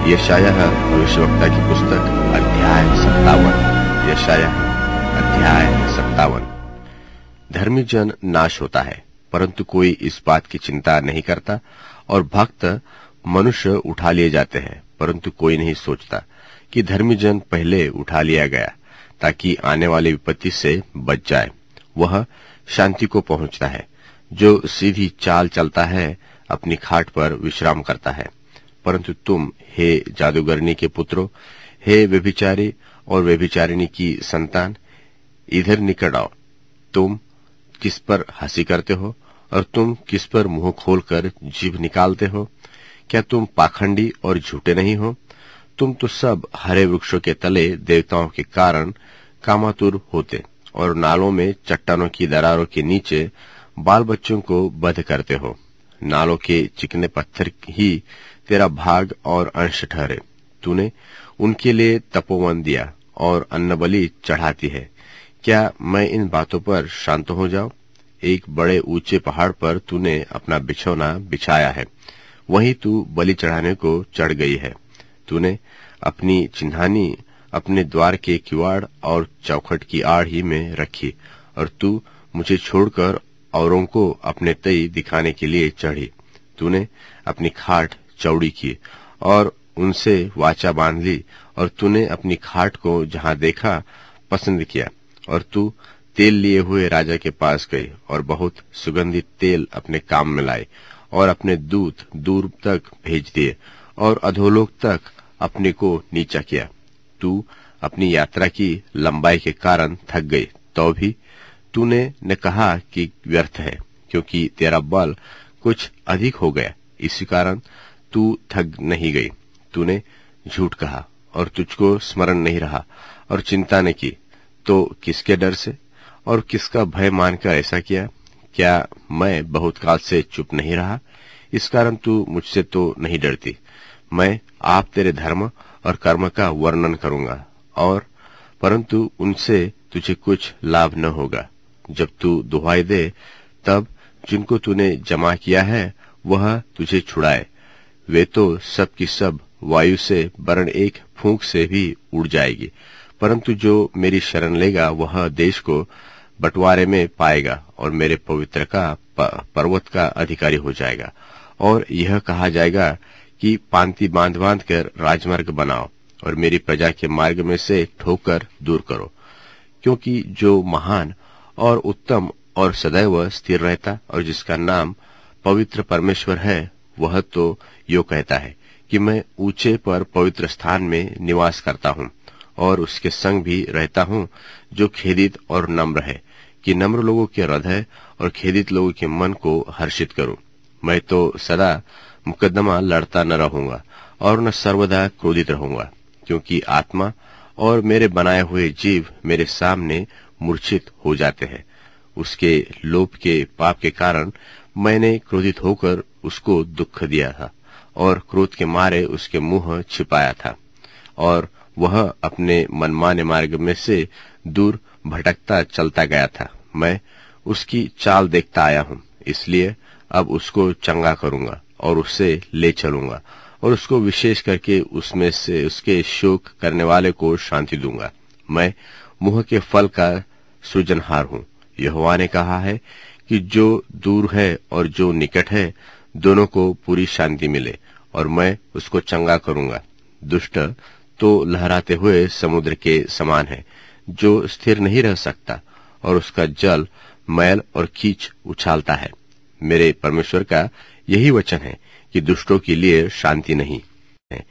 यशायाह भविष्यवक्ता की पुस्तक अध्याय 57। यशायाह अध्याय 57। धर्मी जन नाश होता है, परंतु कोई इस बात की चिंता नहीं करता, और भक्त मनुष्य उठा लिए जाते हैं, परंतु कोई नहीं सोचता कि धर्मी जन पहले उठा लिया गया, ताकि आने वाली विपत्ति से बच जाए। वह शांति को पहुंचता है, जो सीधी चाल चलता है, अपनी खाट पर विश्राम करता है। परंतु तुम, हे जादूगरनी के पुत्रों, हे व्यभिचारी और व्यभिचारिणी की संतान, इधर निकट आओ। तुम किस पर हंसी करते हो, और तुम किस पर मुंह खोलकर जीभ निकालते हो? क्या तुम पाखंडी और झूठे नहीं हो? तुम तो सब हरे वृक्षों के तले देवताओं के कारण कामातुर होते, और नालों में चट्टानों की दरारों के नीचे बाल बच्चों को बध करते हो। नालों के चिकने पत्थर ही तेरा भाग और अंश ठहरे। तूने उनके लिए तपोवन दिया और अन्नबलि चढ़ाती है। क्या मैं इन बातों पर शांत हो जाऊं? एक बड़े ऊंचे पहाड़ पर तूने अपना बिछौना बिछाया है, वहीं तू बलि चढ़ाने को चढ़ गई है। तूने अपनी चिन्हानी अपने द्वार के किवाड़ और चौखट की आड़ ही में रखी, और तू मुझे छोड़कर औरों को अपने तई दिखाने के लिए चढ़ी। तूने अपनी खाट चौड़ी की और उनसे वाचा बांध ली, और तूने अपनी खाट को जहां देखा पसंद किया, और तू तेल लिए हुए राजा के पास गई और बहुत सुगंधित तेल अपने काम में लाई, और अपने दूत दूर तक भेज दिए, और अधोलोक तक अपने को नीचा किया। तू अपनी यात्रा की लंबाई के कारण थक गई, तो भी तूने न कहा कि व्यर्थ है, क्योंकि तेरा बल कुछ अधिक हो गया, इसी कारण तू थक नहीं गई। तूने झूठ कहा और तुझको स्मरण नहीं रहा, और चिंता न की, तो किसके डर से और किसका भय मानकर ऐसा किया? क्या मैं बहुत काल से चुप नहीं रहा? इस कारण तू मुझसे तो नहीं डरती। मैं आप तेरे धर्म और कर्म का वर्णन करूंगा, और परंतु उनसे तुझे कुछ लाभ न होगा। जब तू दुहाई दे, तब जिनको तूने जमा किया है वह तुझे छुड़ाए। वे तो सब की सब वायु से वरन एक फूंक से भी उड़ जाएगी, परंतु जो मेरी शरण लेगा वह देश को बंटवारे में पाएगा, और मेरे पवित्र का पर्वत का अधिकारी हो जाएगा। और यह कहा जाएगा कि पांति बांध बांध कर राजमार्ग बनाओ, और मेरी प्रजा के मार्ग में से ठोकर दूर करो। क्योंकि जो महान और उत्तम और सदैव स्थिर रहता, और जिसका नाम पवित्र परमेश्वर है, वह तो यो कहता है कि मैं ऊंचे पर पवित्र स्थान में निवास करता हूँ, और उसके संग भी रहता हूँ, जो खेदित और नम्र है, कि नम्र लोगों के हृदय और खेदित लोगों के मन को हर्षित करूं। मैं तो सदा मुकदमा लड़ता न रहूंगा, और न सर्वदा क्रोधित रहूंगा, क्योंकि आत्मा और मेरे बनाए हुए जीव मेरे सामने मूर्छित हो जाते हैं। उसके लोभ के पाप के कारण मैंने क्रोधित होकर उसको दुख दिया था, और क्रोध के मारे उसके मुंह छिपाया था, और वह अपने मनमाने मार्ग में से दूर भटकता चलता गया था। मैं उसकी चाल देखता आया हूँ, इसलिए अब उसको चंगा करूंगा और उससे ले चलूंगा, और उसको विशेष करके उसमें से उसके शोक करने वाले को शांति दूंगा। मैं मुंह के फल का सृजनहार हूँ। यहोवा ने कहा है कि जो दूर है और जो निकट है, दोनों को पूरी शांति मिले, और मैं उसको चंगा करूंगा। दुष्ट तो लहराते हुए समुद्र के समान है, जो स्थिर नहीं रह सकता, और उसका जल मैल और कीच उछालता है। मेरे परमेश्वर का यही वचन है कि दुष्टों के लिए शांति नहीं है।